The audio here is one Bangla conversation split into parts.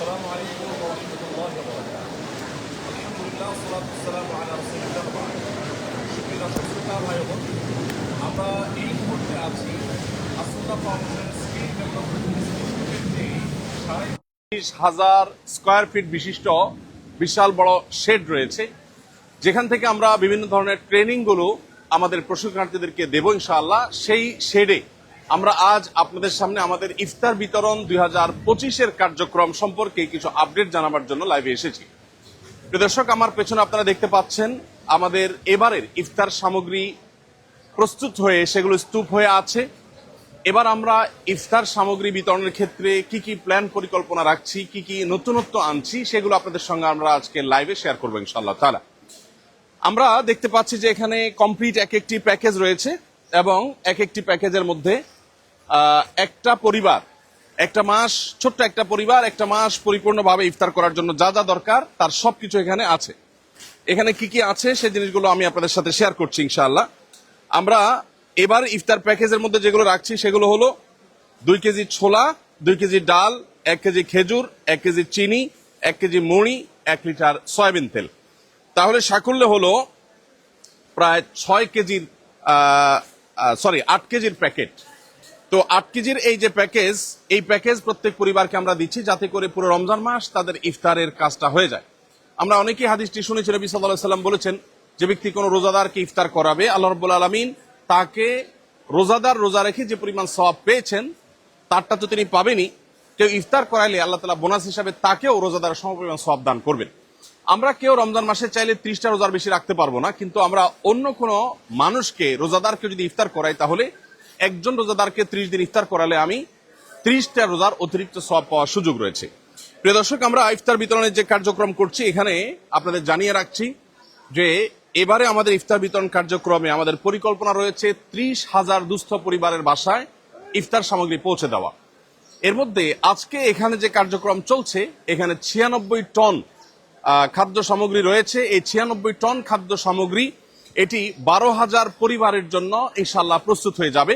السلام عليكم ورحمة الله وبركاته. الحمد لله والصلاة والسلام على رسول الله وبعد. সুপ্রিয় দর্শক শ্রোতা ভাই বোন, আমরা এই মুহূর্তে আছি আসুল্লাহ ফাউন্ডেশন স্কিল ডেভেলপমেন্ট ইনস্টিটিউটের যে 30,000 স্কয়ার ফিট বিশিষ্ট বিশাল বড় শেড রয়েছে, যেখান থেকে আমরা বিভিন্ন ধরনের ট্রেনিংগুলো আমাদের প্রশিক্ষণার্থীদেরকে দেব ইনশাআল্লাহ। সেই শেডে আমরা আজ আপনাদের সামনে আমাদের ইফতার বিতরণ 2025-এর কার্যক্রম সম্পর্কে কিছু আপডেট জানাবার জন্য লাইভে এসেছি। প্রিয় দর্শক, আমার পেছনে আপনারা দেখতে পাচ্ছেন আমাদের এবারের ইফতার সামগ্রী প্রস্তুত হয়ে সেগুলো স্তূপ হয়ে আছে। এবার আমরা ইফতার সামগ্রী বিতরণের ক্ষেত্রে কি কি প্ল্যান পরিকল্পনা রাখছি, কি কি নতুনত্ব আনছি, সেগুলো আপনাদের সঙ্গে আমরা আজকে লাইভে শেয়ার করবো ইনশাআল্লাহ তাআলা। আমরা দেখতে পাচ্ছি যে এখানে কমপ্লিট এক একটি প্যাকেজ রয়েছে এবং এক একটি প্যাকেজের মধ্যে একটা পরিবার একটা মাস, ছোট্ট একটা পরিবার একটা মাস পরিপূর্ণভাবে ইফতার করার জন্য যা যা দরকার তার সবকিছু এখানে আছে। এখানে কি কি আছে সেই জিনিসগুলো আমি আপনাদের সাথে শেয়ার করছি ইনশাআল্লাহ। আমরা এবার ইফতার প্যাকেজের মধ্যে যেগুলো রাখছি সেগুলো হলো 2 কেজি ছোলা, 2 কেজি ডাল, 1 কেজি খেজুর, 1 কেজি চিনি, 1 কেজি মুড়ি, 1 লিটার সয়াবিন তেল। তাহলে সাকুল্যে হলো প্রায় 8 কেজির প্যাকেট। তো 8 কেজির এই যে প্যাকেজ, এই প্যাকেজ প্রত্যেক পরিবারকে আমরা দিচ্ছি যাতে করে পুরো রমজান মাস তাদের ইফতারের কাজটা হয়ে যায়। আমরা অনেকেই হাদিসটি শুনেছি, নবী সাল্লাল্লাহু আলাইহি ওয়াসাল্লাম বলেছেন, যে ব্যক্তি কোনো রোজাদারকে ইফতার করাবে, আল্লাহ রাব্বুল আলামিন তাকে রোজাদার রোজা রেখে যে পরিমাণ সওয়াব পেয়েছেন তারটা তো তিনি পাবেনই, কেউ ইফতার করাইলে আল্লাহ তাআলা বোনাস হিসাবে তাকেও রোজাদার সমপরিমাণ সওয়াব দান করবেন। আমরা কেউ রমজান মাসে চাইলে 30টা রোজার বেশি রাখতে পারবো না, কিন্তু আমরা অন্য কোনো মানুষকে রোজাদারকে যদি ইফতার করাই তাহলে একজন রোজাদারকে 30 দিন ইফতার করালে আমি 30টা রোজার অতিরিক্ত সওয়াব পাওয়ার সুযোগ রয়েছে। প্রিয় দর্শক, আমরা ইফতার বিতরণের যে কার্যক্রম করছি এখানে আপনাদের জানিয়ে রাখছি যে এবারে আমাদের ইফতার বিতরণ কার্যক্রমে আমাদের পরিকল্পনা রয়েছে 30,000 দুস্থ পরিবারের বাসায় ইফতার সামগ্রী পৌঁছে দেওয়া। এর মধ্যে আজকে এখানে যে কার্যক্রম চলছে, এখানে 96 টন খাদ্য সামগ্রী রয়েছে। এই 96 টন খাদ্য সামগ্রী এটি 12,000 পরিবারের জন্য ইনশাআল্লাহ প্রস্তুত হয়ে যাবে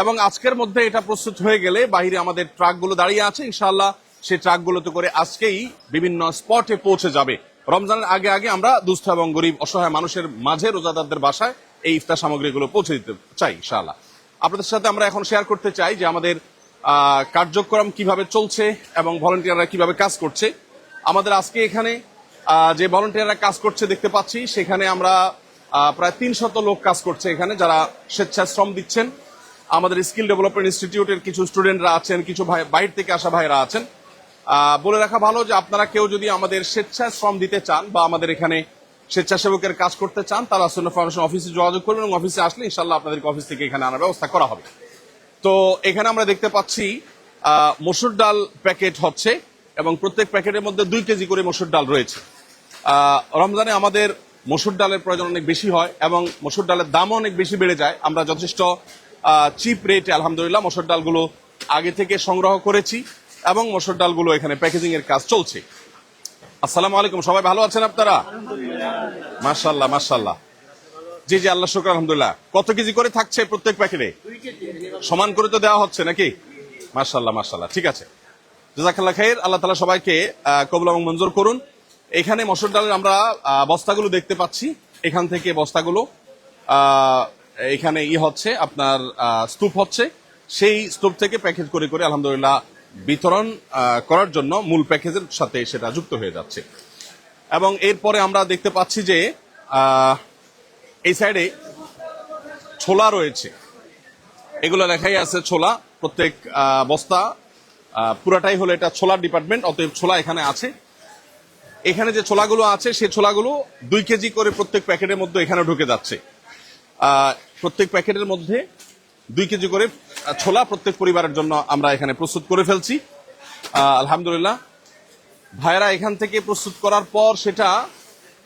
এবং আজকের মধ্যে এটা প্রস্তুত হয়ে গেলে বাইরে আমাদের ট্রাকগুলো দাঁড়িয়ে আছে, ইনশাআল্লাহ সেই ট্রাকগুলোতে করে আজকেই বিভিন্ন স্পটে পৌঁছে যাবে। রমজানের আগে আগে আমরা দুস্থ এবং গরিব অসহায় মানুষের মাঝে রোজাদারদের বাসায় এই ইফতার সামগ্রীগুলো পৌঁছে দিতে চাই ইনশাআল্লাহ। আপনাদের সাথে আমরা এখন শেয়ার করতে চাই যে আমাদের কার্যক্রম কিভাবে চলছে এবং ভলান্টিয়াররা কিভাবে কাজ করছে। আমাদের আজকে এখানে যে ভলান্টিয়াররা কাজ করছে দেখতে পাচ্ছি, সেখানে আমরা প্রায় 300 লোক কাজ করছে এখানে, যারা স্বেচ্ছায় শ্রম দিচ্ছেন। আমাদের স্কিল ডেভেলপমেন্ট ইনস্টিটিউটের কিছু স্টুডেন্টরা আছেন, কিছু ভাই বাইরে থেকে আসা ভাইরা আছেন। বলে রাখা ভালো যে আপনারা কেউ যদি আমাদের স্বেচ্ছায় শ্রম দিতে চান বা আমাদের এখানে স্বেচ্ছাসেবকের কাজ করতে চান, তারা সুন্নাহ ফাউন্ডেশন অফিসে যোগাযোগ করবেন এবং অফিসে আসলে ইনশাআল্লাহ আপনাদেরকে অফিস থেকে এখানে আনার ব্যবস্থা করা হবে। তো এখানে আমরা দেখতে পাচ্ছি মসুর ডাল প্যাকেট হচ্ছে এবং প্রত্যেক প্যাকেটের মধ্যে 2 কেজি করে মসুর ডাল রয়েছে। রমজানে আমাদের মসুর ডালের প্রয়োজন অনেক বেশি হয় এবং মসুর ডালের দামও অনেক বেশি বেড়ে যায়। আমরা যথেষ্ট চিপ রেটে আলহামদুলিল্লাহ মসুর ডালগুলো আগে থেকে সংগ্রহ করেছি এবং মসুর ডালগুলো এখানে প্যাকেজিং এর কাজ চলছে। আসসালামু আলাইকুম, সবাই ভালো আছেন আপনারা? মাশাআল্লাহ মাশাআল্লাহ। জি জি, আল্লাহ শুকর, আলহামদুলিল্লাহ। কত কেজি করে থাকছে প্রত্যেক প্যাকেটে? 2 কেজি। সমান করে তো দেওয়া হচ্ছে নাকি? মাশাআল্লাহ মাশাআল্লাহ, ঠিক আছে, জাযাকাল্লাহ খাইর। আল্লাহ তাআলা সবাইকে কবুল এবং মঞ্জুর করুন। এখানে মসুর ডালের আমরা বস্তাগুলো দেখতে পাচ্ছি, এখান থেকে বস্তাগুলো এখানে হচ্ছে আপনার স্তূপ হচ্ছে, সেই স্তূপ থেকে প্যাকেজ করে করে আলহামদুলিল্লাহ বিতরণ করার জন্য মূল প্যাকেজের সাথে সেটা যুক্ত হয়ে যাচ্ছে। এবং এরপরে আমরা দেখতে পাচ্ছি যে এই সাইডে ছোলা রয়েছে, এগুলো লেখাই আছে ছোলা। প্রত্যেক বস্তা পুরাটাই হলো এটা ছোলার ডিপার্টমেন্ট, অতএব ছোলা এখানে আছে। এখানে যে ছোলাগুলো আছে সেই ছোলাগুলো 2 কেজি করে প্রত্যেক প্যাকেটের মধ্যে এখানে ঢুকে যাচ্ছে। প্রত্যেক প্যাকেটের মধ্যে 2 কেজি করে ছোলা প্রত্যেক পরিবারের জন্য আমরা এখানে প্রস্তুত করে ফেলছি আলহামদুলিল্লাহ। ভাইরা এখান থেকে প্রস্তুত করার পর সেটা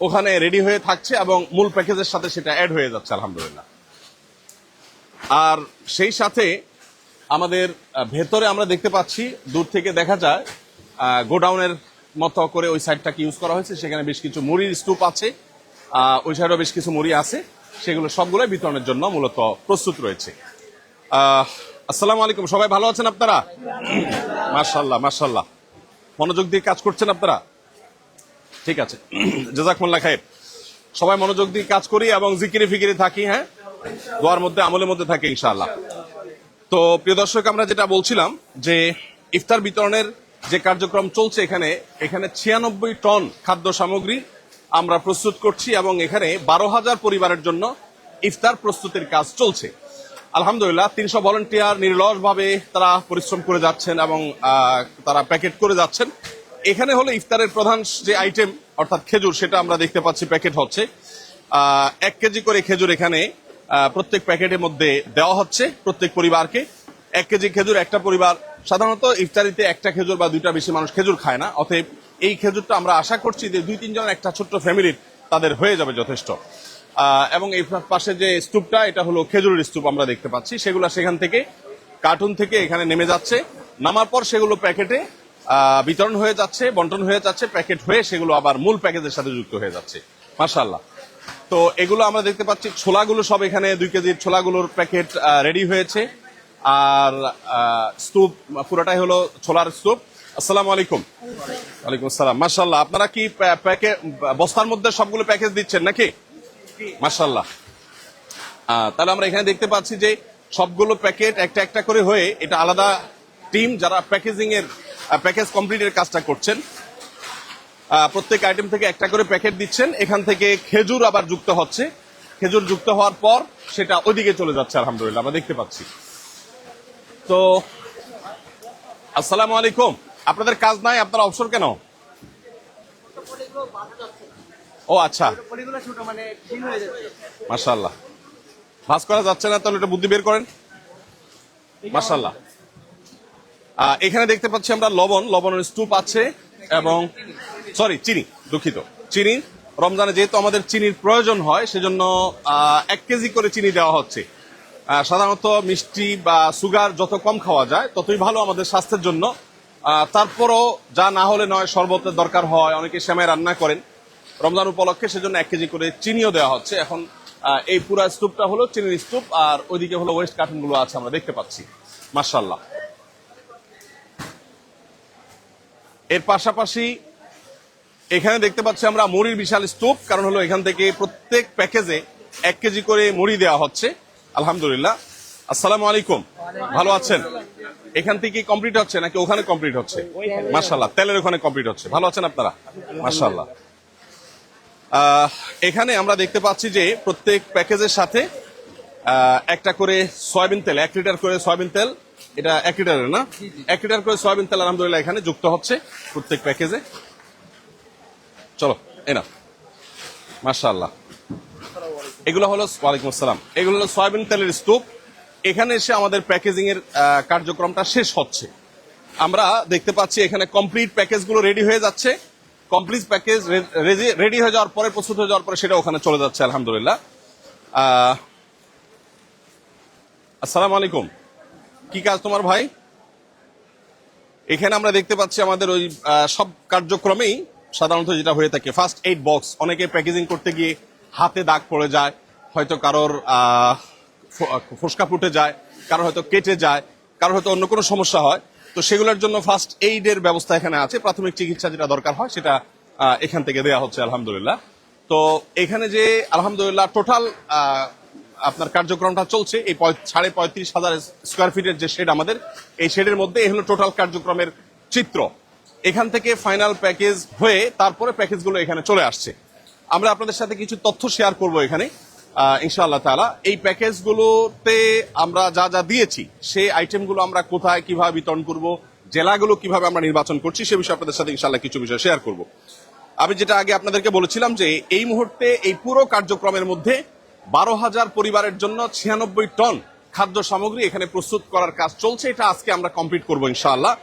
ওখানে রেডি হয়ে থাকছে এবং মূল প্যাকেজের সাথে সেটা অ্যাড হয়ে যাচ্ছে আলহামদুলিল্লাহ। আর সেই সাথে আমাদের ভেতরে আমরা দেখতে পাচ্ছি, দূর থেকে দেখা যায় গোডাউনের মতো করে ওই সাইডটাকে ইউজ করা হয়েছে, সেখানে বেশ কিছু মুড়ির স্তূপ আছে, ওই সাইডেও বেশ কিছু মুড়ি আছে, সেগুলো সবগুলোই বিতরণের জন্য মূলত প্রস্তুত রয়েছে। আসসালামু আলাইকুম, সবাই ভালো আছেন আপনারা? মাশাআল্লাহ মাশাআল্লাহ। মনোযোগ দিয়ে কাজ করছেন আপনারা? ঠিক আছে, জাযাকুমুল্লাহ খাইর। সবাই মনোযোগ দিয়ে কাজ করি এবং জিকিরে ফিকিরে থাকি, হ্যাঁ, দোয়ার মধ্যে আমলের মধ্যে থাকি ইনশাআল্লাহ। তো প্রিয় দর্শক, আমরা যেটা বলছিলাম যে ইফতার বিতরণের যে কার্যক্রম চলছে, এখানে 96 টন খাদ্য সামগ্রী আমরা প্রস্তুত করছি এবং এখানে 12,000 পরিবারের জন্য ইফতার প্রস্তুতির কাজ চলছে। আলহামদুলিল্লাহ, 300 ভলান্টিয়ার নির্লসভাবে তারা পরিশ্রম করে যাচ্ছেন এবং তারা প্যাকেট করে যাচ্ছেন। এখানে হলো ইফতারের প্রধান যে আইটেম অর্থাৎ খেজুর, সেটা আমরা দেখতে পাচ্ছি প্যাকেট হচ্ছে। 1 কেজি করে খেজুর এখানে প্রত্যেক প্যাকেটের মধ্যে দেওয়া হচ্ছে প্রত্যেক পরিবারকে। 1 কেজি খেজুর, একটা পরিবার সাধারণত ইফতারিতে একটা খেজুর বা দুইটা বেশি মানুষ খেজুর খায় না, অতএব এই খেজুরটা আমরা আশা করছি যে 2-3 জনের একটা ছোট্ট ফ্যামিলির তাদের হয়ে যাবে যথেষ্ট। এবং এই পাশে যে স্তূপটা, এটা হলো খেজুরের স্তূপ আমরা দেখতে পাচ্ছি, সেগুলো সেখান থেকে কার্টুন থেকে এখানে নেমে যাচ্ছে। নামার পর সেগুলো প্যাকেটে বিতরণ হয়ে যাচ্ছে, বন্টন হয়ে যাচ্ছে, প্যাকেট হয়ে সেগুলো আবার মূল প্যাকেজের সাথে যুক্ত হয়ে যাচ্ছে। মাশাআল্লাহ। তো এগুলো আমরা দেখতে পাচ্ছি, ছোলাগুলো সব এখানে 2 কেজির ছোলাগুলোর প্যাকেট রেডি হয়েছে। আর স্তূপ পুরোটাই হলো ছোলার স্তূপ। আসসালামু আলাইকুম। ওয়ালাইকুম আসসালাম। মাশাআল্লাহ, আপনারা কি বস্তার মধ্যে সবগুলো প্যাকেজ দিচ্ছেন নাকি? মাশাআল্লাহ। তাহলে আমরা এখানে দেখতে পাচ্ছি যে সবগুলো প্যাকেট একটা একটা করে হয়ে, এটা আলাদা টিম যারা প্যাকেজিং এর প্যাকেজ কমপ্লিটের কাজটা করছেন। প্রত্যেক আইটেম থেকে একটা করে প্যাকেট দিচ্ছেন, এখান থেকে খেজুর আবার যুক্ত হচ্ছে। খেজুর যুক্ত হওয়ার পর সেটা ওইদিকে চলে যাচ্ছে। আলহামদুলিল্লাহ, আমরা দেখতে পাচ্ছি। তো আসসালামু আলাইকুম। আপনাদের কাজ নাই, আপনারা অবসর কেন? ও আচ্ছা, মাশাআল্লাহ। ভাঁজ করা যাচ্ছে না, তাহলে এটা বুদ্ধি বের করেন। মাশাআল্লাহ। এখানে দেখতে পাচ্ছি আমরা লবণের স্তূপ আছে এবং চিনি, দুঃখিত, চিনি। রমজানে যেহেতু আমাদের চিনির প্রয়োজন হয়, সেজন্য 1 কেজি করে চিনি দেওয়া হচ্ছে। সাধারণত মিষ্টি বা সুগার যত কম খাওয়া যায় ততই ভালো আমাদের স্বাস্থ্যের জন্য। তারপরও যা না হলে নয়, শরবতের দরকার হয়, অনেকে সেমাই রান্না করেন রমজান উপলক্ষে, সেজন্য 1 কেজি করে চিনিও দেওয়া হচ্ছে। এখন এই পুরা স্তূপটা হলো চিনির স্তূপ, আর ওইদিকে হলো ওয়েস্ট কার্টুন গুলো আছে, আমরা দেখতে পাচ্ছি। মাশাআল্লাহ। এর পাশাপাশি এখানে দেখতে পাচ্ছি আমরা মুড়ির বিশাল স্তূপ, কারণ হলো এখান থেকে প্রত্যেক প্যাকেজে 1 কেজি করে মুড়ি দেওয়া হচ্ছে। আলহামদুলিল্লাহ। আসসালামু আলাইকুম, ভালো আছেন? এখান থেকে কমপ্লিট হচ্ছে নাকি ওখানে কমপ্লিট হচ্ছে? মাশাআল্লাহ, তেলের ওখানে কমপ্লিট হচ্ছে। ভালো আছেন আপনারা? মাশাআল্লাহ। এখানে আমরা দেখতে পাচ্ছি যে প্রত্যেক প্যাকেজের সাথে একটা করে সয়াবিন তেল, 1 লিটার করে সয়াবিন তেল, এটা 1 লিটারের না, 1 লিটার করে সয়াবিন তেল আলহামদুলিল্লাহ এখানে যুক্ত হচ্ছে প্রত্যেক প্যাকেজে। চলো এনা, মাশাআল্লাহ। এগুলো হলো, ওয়ালাইকুম আসসালাম, এগুলো হলো সয়াবিন তেলের স্তূপ। এখানে এসে আমাদের প্যাকেজিং এর কার্যক্রমটা শেষ হচ্ছে। আমরা দেখতে পাচ্ছি এখানে কমপ্লিট প্যাকেজগুলো রেডি হয়ে যাচ্ছে। কমপ্লিট প্যাকেজ রেডি হয়ে যাওয়ার পরে, প্রস্তুত হয়ে যাওয়ার পরে সেটা ওখানে চলে যাচ্ছে। আলহামদুলিল্লাহ। আসসালামু আলাইকুম। কি কাজ তোমার ভাই? এখানে আমরা দেখতে পাচ্ছি আমাদের ওই সব কার্যক্রমেই সাধারণত যেটা হয়ে থাকে, ফার্স্ট এইড বক্স। অনেকে প্যাকেজিং করতে গিয়ে হাতে দাগ পড়ে যায়, হয়তো কারোর ফোসকা ফুটে যায়, কারোর হয়তো কেটে যায়, কারোর হয়তো অন্য কোনো সমস্যা হয়। তো সেগুলোর জন্য ফার্স্ট এইডের ব্যবস্থা এখানে আছে। প্রাথমিক চিকিৎসা যেটা দরকার হয় সেটা এখান থেকে দেওয়া হচ্ছে আলহামদুলিল্লাহ। তো এখানে যে আলহামদুলিল্লাহ টোটাল আপনার কার্যক্রমটা চলছে, এই 35,500 স্কোয়ার ফিটের যে শেড আমাদের, এই শেডের মধ্যে এই হলো টোটাল কার্যক্রমের চিত্র। এখান থেকে ফাইনাল প্যাকেজ হয়ে তারপরে প্যাকেজগুলো এখানে চলে আসছে। আমরা আপনাদের সাথে কিছু তথ্য শেয়ার করব এখানে ইনশাআল্লাহ তাআলা। এই প্যাকেজগুলোতে আমরা যা যা দিয়েছি, সেই আইটেমগুলো আমরা কোথায় কিভাবে বিতরণ করব, জেলাগুলো কিভাবে আমরা নির্বাচন করছি, সে বিষয়ে আপনাদের সাথে ইনশাআল্লাহ কিছু বিষয় শেয়ার করব। আমি যেটা আগে আপনাদেরকে বলেছিলাম যে এই মুহূর্তে এই পুরো কার্যক্রমের মধ্যে 12,000 পরিবারের জন্য 96 টন খাদ্য সামগ্রী এখানে প্রস্তুত করার কাজ চলছে। এটা আজকে আমরা কমপ্লিট করবো ইনশাআল্লাহ।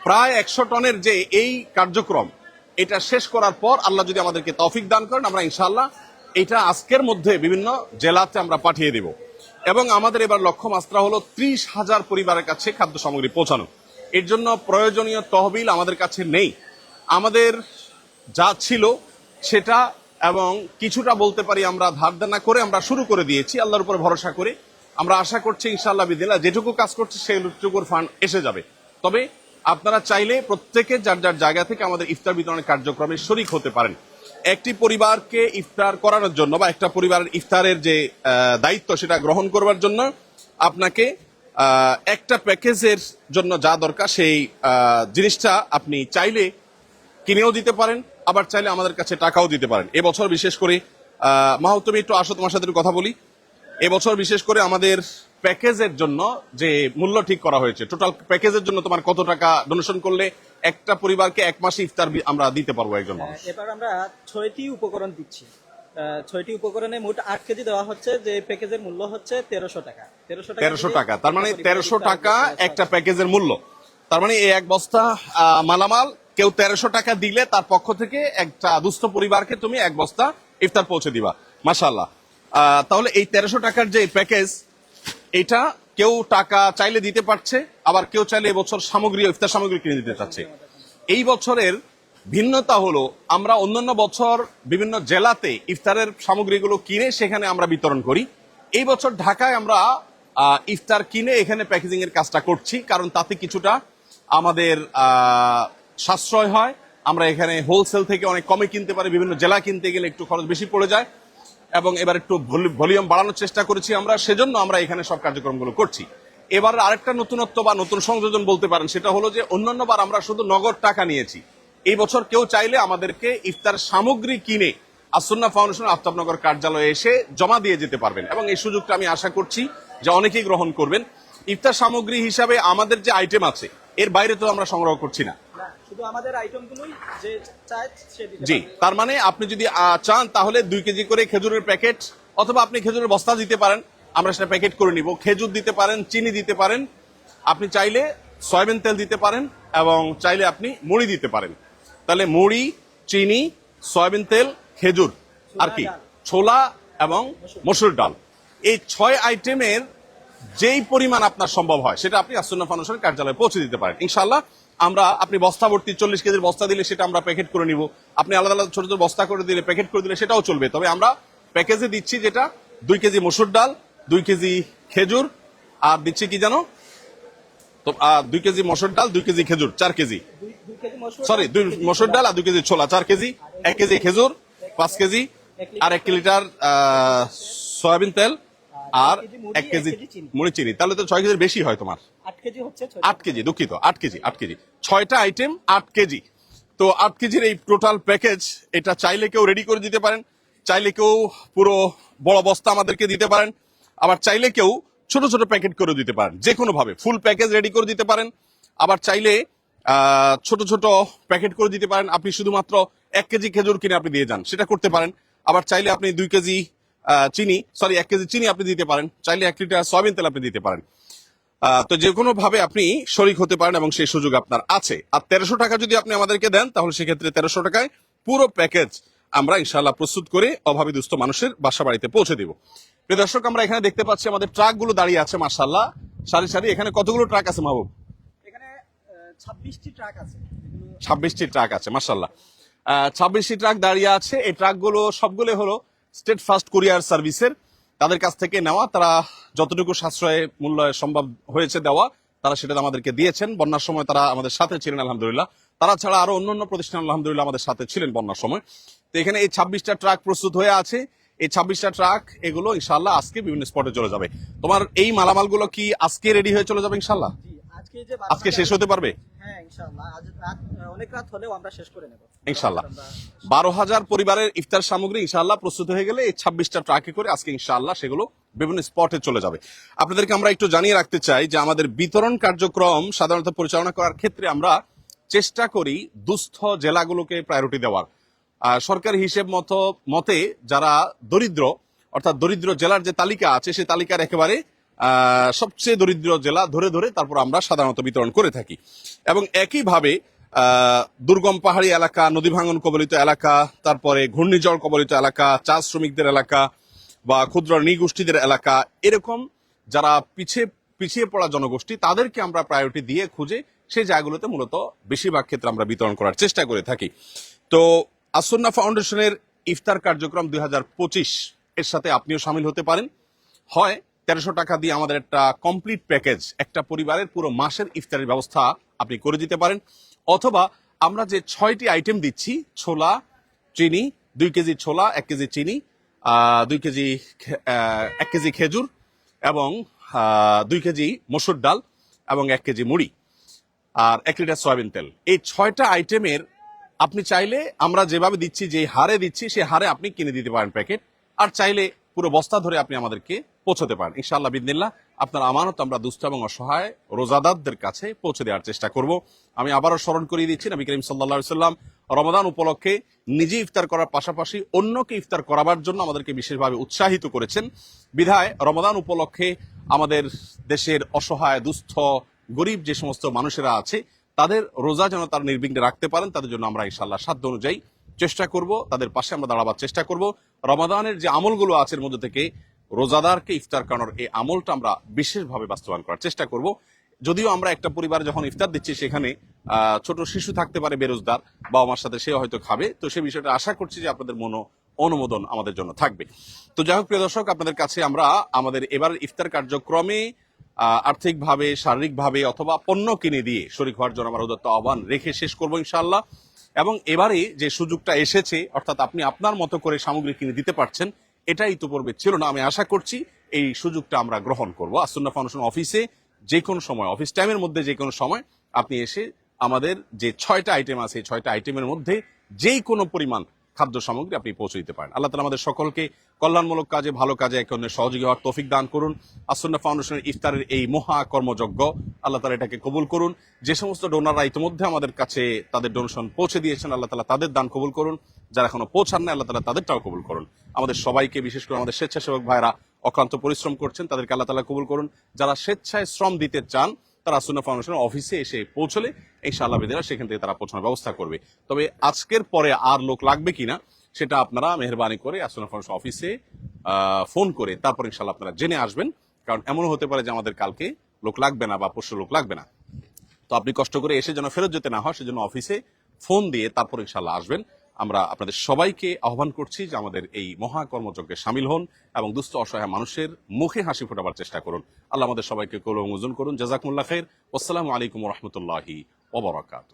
প্রায় 100 টনের যে এই কার্যক্রম, এটা শেষ করার পর আল্লাহ যদি আমাদেরকে তৌফিক দান করেন, আমরা ইনশাআল্লাহ এটা আজকের মধ্যে বিভিন্ন জেলাতে আমরা পাঠিয়ে দেব। এবং আমাদের এবার লক্ষ্যমাত্রা হলো 30,000 পরিবারের কাছে খাদ্য সামগ্রী পৌঁছানো। এর জন্য প্রয়োজনীয় তহবিল আমাদের কাছে নেই। আমাদের যা ছিল সেটা এবং কিছুটা বলতে পারি আমরা ধার দেনা করে আমরা শুরু করে দিয়েছি আল্লাহর উপর ভরসা করে। আমরা আশা করছি ইনশাআল্লাহ বিদিল্লাহ যেটুকু কাজ করছি সেইটুকুর ফান্ড এসে যাবে। তবে আপনারা চাইলে প্রত্যেকে যার যার জায়গা থেকে আমাদের ইফতার বিতরণের কার্যক্রমে শরিক হতে পারেন। একটি পরিবারকে ইফতার করানোর জন্য বা একটা পরিবারের ইফতারের যে দায়িত্ব সেটা গ্রহণ করবার জন্য আপনাকে একটা প্যাকেজের জন্য যা দরকার সেই জিনিসটা আপনি চাইলে কিনেও দিতে পারেন, আবার চাইলে আমাদের কাছে টাকাও দিতে পারেন। এবছর বিশেষ করে মাহবুব, তুমি একটু আসো, তোমার সাথে একটু কথা বলি। এবছর বিশেষ করে আমাদের প্যাকেজের জন্য যে মূল্য ঠিক করা হয়েছে, টোটাল প্যাকেজের জন্য তোমার কত টাকা ডোনেশন করলে একটা পরিবারকে এক মাসে ইফতার আমরা দিতে পারবো একজন মানুষ? এবার আমরা 6টি উপকরণ দিচ্ছি। 6টি উপকরণে মোট 8 কেজি দেওয়া হচ্ছে, যে প্যাকেজের মূল্য হচ্ছে 1300 টাকা। 1300 টাকা, তার মানে 1300 টাকা একটা প্যাকেজের মূল্য। তার মানে এই এক বস্তা মালামাল কেউ 1300 টাকা দিলে তার পক্ষ থেকে একটা দুস্থ পরিবারকে তুমি এক বস্তা ইফতার পৌঁছে দিবা। মাশাআল্লাহ। তাহলে এই 1300 টাকার যে প্যাকেজ, এটা কেউ টাকা চাইলে দিতে পারছে, আবার কেউ চাইলে এবছর সামগ্রী, ইফতার সামগ্রী কিনে দিতে চাচ্ছে। এই বছরের ভিন্নতা হলো আমরা অন্যান্য বছর বিভিন্ন জেলাতে ইফতারের সামগ্রীগুলো কিনে সেখানে আমরা বিতরণ করি। এই বছর ঢাকায় আমরা ইফতার কিনে এখানে প্যাকেজিং এর কাজটা করছি, কারণ তাতে কিছুটা আমাদের সাশ্রয় হয়। আমরা এখানে হোলসেল থেকে অনেক কমে কিনতে পারি, বিভিন্ন জেলা কিনতে গেলে একটু খরচ বেশি পড়ে যায়, এবং এবার একটু ভলিউম বাড়ানোর চেষ্টা করেছি আমরা, সেজন্য আমরা এখানে সব কার্যক্রমগুলো করছি। এবার আরেকটা নতুনত্ব বা নতুন সংযোজন বলতে পারেন, সেটা হলো যে অন্যান্যবার আমরা শুধু নগদ টাকা নিয়েছি। এই বছর কেউ চাইলে আমাদেরকে ইফতার সামগ্রী কিনে আসুন্নাহ ফাউন্ডেশন আফতাবনগর কার্যালয়ে এসে জমা দিয়ে যেতে পারবেন, এবং এই সুযোগটা আমি আশা করছি যে অনেকেই গ্রহণ করবেন। ইফতার সামগ্রী হিসাবে আমাদের যে আইটেম আছে এর বাইরে তো আমরা সংগ্রহ করছি না, শুধু আমাদের আইটেমগুলোই যে চায় সে দিতে জি। পারবে। তার মানে আপনি যদি চান তাহলে 2 কেজি করে খেজুরের প্যাকেট, অথবা আপনি খেজুরের বস্তা দিতে পারেন, আমরা সেটা প্যাকেট করে নিব। খেজুর দিতে পারেন, চিনি দিতে পারেন, আপনি চাইলে সয়াবিন তেল দিতে পারেন, এবং চাইলে আপনি মুড়ি দিতে পারেন। তাহলে মুড়ি, চিনি, সয়াবিন তেল, খেজুর, আর কি ছোলা এবং মসুর ডাল, এই 6 আইটেমের যেই পরিমাণ আপনার সম্ভব হয় সেটা আপনি আসুন্নাহ ফাউন্ডেশন কার্যালয়ে পৌঁছে দিতে পারেন ইনশাআল্লাহ। আমরা আপনি বস্তা ভর্তি 40 কেজির বস্তা দিলে সেটা আমরা প্যাকেট করে নিব, আপনি আলাদা আলাদা ছোট ছোট বস্তা করে দিলে, প্যাকেট করে দিলে সেটাও চলবে। তবে আমরা প্যাকেজে দিচ্ছি যেটা 2 কেজি মসুর ডাল, 2 কেজি খেজুর, আর দিচ্ছি কি জানো তো 2 কেজি মসুর ডাল, 2 কেজি খেজুর, 4 কেজি, দুই কেজি মসুর সরি 2 মসুর ডাল আর 2 কেজি ছোলা, 4 কেজি, 1 কেজি খেজুর, 5 কেজি, আর 1 লিটার সয়াবিন তেল, আর 1 কেজি মুড়ি, চিনি। তাহলে তো 6 কেজির বেশি হয় তোমার। 8 কেজি হচ্ছে 8 কেজি, দুঃখিত, 8 কেজি, 8 কেজি, 6টা আইটেম 8 কেজি। তো 8 কেজির এই টোটাল প্যাকেজ, এটা চাইলে কেউ রেডি করে দিতে পারেন, চাইলে কেউ পুরো বড় বস্তা আমাদেরকে দিতে পারেন, আবার চাইলে কেউ ছোট ছোট প্যাকেট করে দিতে পারেন। যে কোনো ভাবে ফুল প্যাকেজ রেডি করে দিতে পারেন, আবার চাইলে ছোট ছোট প্যাকেট করে দিতে পারেন। আপনি শুধুমাত্র 1 কেজি খেজুর কিনে আপনি দিয়ে যান, সেটা করতে পারেন। আবার চাইলে আপনি 2 কেজি চিনি, সরি 1 কেজি চিনি আপনি দিতে পারেন, চাইলে 1 লিটার সয়াবিন তেল আপনি দিতে পারেন। তো যে কোনো ভাবে আপনি শরিক হতে পারেন, এবং সেই সুযোগ আপনার আছে। আর 1300 টাকা যদি আপনি আমাদেরকে দেন, তাহলে সেক্ষেত্রে 1300 টাকায় পুরো প্যাকেজ আমরা ইনশাআল্লাহ প্রস্তুত করে অভাবী দুস্থ মানুষের বাসা বাড়িতে পৌঁছে দিব। প্রিয় দর্শক, আমরা এখানে দেখতে পাচ্ছি আমাদের ট্রাকগুলো দাঁড়িয়ে আছে মাশাআল্লাহ সারি সারি। এখানে কতগুলো ট্রাক আছে মাহবুব? এখানে 26টি ট্রাক আছে। 26টি ট্রাক আছে মাশাআল্লাহ। 26টি ট্রাক দাঁড়িয়ে আছে। এই ট্রাকগুলো সবগুলো হলো স্টেট ফাস্ট কুরিয়ার সার্ভিসের, তাদের কাছ থেকে নেওয়া। তারা যতটুকু সাশ্রয় মূল্য সম্ভব হয়েছে দেওয়া, তারা সেটা আমাদেরকে দিয়েছেন। বন্যার সময় তারা আমাদের সাথে ছিলেন আলহামদুলিল্লাহ। তারা ছাড়া আরো অন্যান্য প্রতিষ্ঠান আলহামদুলিল্লাহ আমাদের সাথে ছিলেন বন্যার সময়। তো এখানে এই 26টা ট্রাক প্রস্তুত হয়ে আছে। এই 26টা ট্রাক এগুলো ইনশাআল্লাহ আজকে বিভিন্ন স্পটে চলে যাবে। তোমার এই মালামালগুলো কি আজকে রেডি হয়ে চলে যাবে ইনশাআল্লাহ? আজকে শেষ হতে পারবে? হ্যাঁ ইনশাআল্লাহ, আজ রাত অনেক রাত হলেও আমরা শেষ করে নেব ইনশাআল্লাহ। 12,000 পরিবারের ইফতার সামগ্রী ইনশাআল্লাহ প্রস্তুত হয়ে গেলে এই 26টা ট্রাকে করে আজকে ইনশাআল্লাহ সেগুলো বিভিন্ন স্পটে চলে যাবে। আপনাদেরকে আমরা একটু জানিয়ে রাখতে চাই যে আমাদের বিতরণ কার্যক্রম সাধারণত পরিচালনা করার ক্ষেত্রে আমরা চেষ্টা করি দুস্থ জেলাগুলোকে প্রায়োরিটি দেওয়ার। সরকারি হিসেব মতে যারা দরিদ্র, অর্থাৎ দরিদ্র জেলার যে তালিকা আছে সেই তালিকার একেবারে সবচেয়ে দরিদ্র জেলা ধরে ধরে তারপর আমরা সাধারণত বিতরণ করে থাকি। এবং একইভাবে দুর্গম পাহাড়ি এলাকা, নদী ভাঙন কবলিত এলাকা, তারপরে ঘূর্ণিঝড় কবলিত এলাকা, চা শ্রমিকদের এলাকা বা ক্ষুদ্র নৃগোষ্ঠীদের এলাকা, এরকম যারা পিছিয়ে পড়া জনগোষ্ঠী, তাদেরকে আমরা প্রায়োরিটি দিয়ে খুঁজে সেই জায়গাগুলোতে মূলত বেশিরভাগ ক্ষেত্রে আমরা বিতরণ করার চেষ্টা করে থাকি। তো আসুন্নাহ ফাউন্ডেশনের ইফতার কার্যক্রম 2025 এর সাথে আপনিও সামিল হতে পারেন। হয় 1300 টাকা দিয়ে আমাদের একটা কমপ্লিট প্যাকেজ, একটা পরিবারের পুরো মাসের ইফতারের ব্যবস্থা আপনি করে দিতে পারেন। অথবা আমরা যে 6টি আইটেম দিচ্ছি, ছোলা, চিনি, 2 কেজি ছোলা, 1 কেজি চিনি, 2 কেজি 1 কেজি খেজুর এবং 2 কেজি মসুর ডাল এবং 1 কেজি মুড়ি আর 1 লিটার সয়াবিন তেল, এই 6টা আইটেমের আপনি চাইলে আমরা যেভাবে দিচ্ছি, যে হারে দিচ্ছি সেই হারে আপনি কিনে দিতে পারেন প্যাকেট, আর চাইলে পুরো বস্তা ধরে আপনি আমাদেরকে পৌঁছতে পারেন। ইনশাআল্লাহ বিদিনিল্লাহ আপনার আমানত আমরা দুস্থ এবং অসহায় রোজাদারদের কাছে পৌঁছে দেওয়ার চেষ্টা করব। আমি আবারও স্মরণ করিয়ে দিচ্ছি, নবী করিম সাল্লাল্লাহু আলাইহি সাল্লাম রমাদান উপলক্ষে নিজে ইফতার করার পাশাপাশি অন্যকে ইফতার করাবার জন্য আমাদেরকে বিশেষভাবে উৎসাহিত করেছেন। বিধায় রমাদান উপলক্ষে আমাদের দেশের অসহায়, দুস্থ, গরিব যে সমস্ত মানুষেরা আছে তাদের রোজা যেন তারা নির্বিঘ্নে রাখতে পারেন, তাদের জন্য আমরা ইনশাআল্লাহ সাধ্য অনুযায়ী চেষ্টা করব, তাদের পাশে আমরা দাঁড়াবার চেষ্টা করব। রমাদানের যে আমলগুলো আছে এর মধ্যে থেকে রোজাদারকে ইফতার করানোর এই আমলটা আমরা বিশেষভাবে বাস্তবায়ন করার চেষ্টা করব। যদিও আমরা একটা পরিবারে যখন ইফতার দিচ্ছি সেখানে ছোট শিশু থাকতে পারে বেরোজগার, বাবা মার সাথে সে হয়তো খাবে, তো সেই বিষয়টা আশা করছি যে আপনাদের অনুমোদন আমাদের জন্য থাকবে। তো যাই হোক প্রিয় দর্শক, আপনাদের কাছে আমরা আমাদের এবার ইফতার কার্যক্রমে আর্থিকভাবে, শারীরিকভাবে অথবা পণ্য কিনে দিয়ে শরীক হওয়ার জন্য আমার উদাত্ত আহ্বান রেখে শেষ করবো ইনশাআল্লাহ। এবং এবারে যে সুযোগটা এসেছে, অর্থাৎ আপনি আপনার মতো করে সামগ্রী কিনে দিতে পারছেন, এটাই ইতিপূর্বে ছিল না। আমি আশা করছি এই সুযোগটা আমরা গ্রহণ করবো। আসুন্নাহ ফাউন্ডেশন অফিসে যে কোনো সময়, অফিস টাইমের মধ্যে যে কোনো সময় আপনি এসে আমাদের যে 6টা আইটেম আছে, 6টা আইটেমের মধ্যে যেই কোনো পরিমাণ খাদ্য সামগ্রী আপনি পৌঁছে দিতে পারেন। আল্লাহ তাআলা আমাদের সকলকে কল্যাণমূলক কাজে, ভালো কাজে একে অন্যের সহযোগী হওয়ার তৌফিক দান করুন। আসুন্নাহ ফাউন্ডেশনের ইফতারের এই মহা কর্মযজ্ঞ আল্লাহ তাআলা এটাকে কবুল করুন। যে সমস্ত ডোনাররা ইতিমধ্যে আমাদের কাছে তাদের ডোনেশন পৌঁছে দিয়েছেন, আল্লাহ তাআলা তাদের দান কবুল করুন। যারা এখনো পৌঁছান না, আল্লাহ তাআলা তাদেরটাও কবুল করুন। আমাদের সবাইকে, বিশেষ করে আমাদের স্বেচ্ছাসেবক ভাইরা অক্লান্ত পরিশ্রম করছেন, তাদেরকে আল্লাহ তাআলা কবুল করুন। যারা স্বেচ্ছায় শ্রম দিতে চান তারা আসুন্নাহ ফাউন্ডেশনের অফিসে এসে পৌঁছলে ইনশাআল্লাহ বিদিনিল্লাহ সেখান থেকে তারা পৌঁছানোর ব্যবস্থা করবে। তবে আজকের পরে আর লোক লাগবে কিনা সেটা আপনারা মেহেরবানি করে আসুন্নাহ ফাউন্ডেশন অফিসে ফোন করে তারপর ইনশাআল্লাহ আপনারা জেনে আসবেন। কারণ এমনও হতে পারে যে আমাদের কালকে লোক লাগবে না বা পরশু লোক লাগবে না। তো আপনি কষ্ট করে এসে যেন ফেরত যেতে না হয় সেজন্য অফিসে ফোন দিয়ে তারপর ইনশাআল্লাহ আসবেন। আমরা আপনাদের সবাইকে আহ্বান করছি যে আমাদের এই মহা কর্মযজ্ঞে শামিল হন এবং দুস্থ অসহায় মানুষের মুখে হাসি ফোটাবার চেষ্টা করুন। আল্লাহ আমাদের সবাইকে কবুল ও মঞ্জুর করুন। জাযাকুমুল্লাহ খাইর। আসসালামু আলাইকুম ওয়া রাহমাতুল্লাহি ওয়া বারাকাতুহু।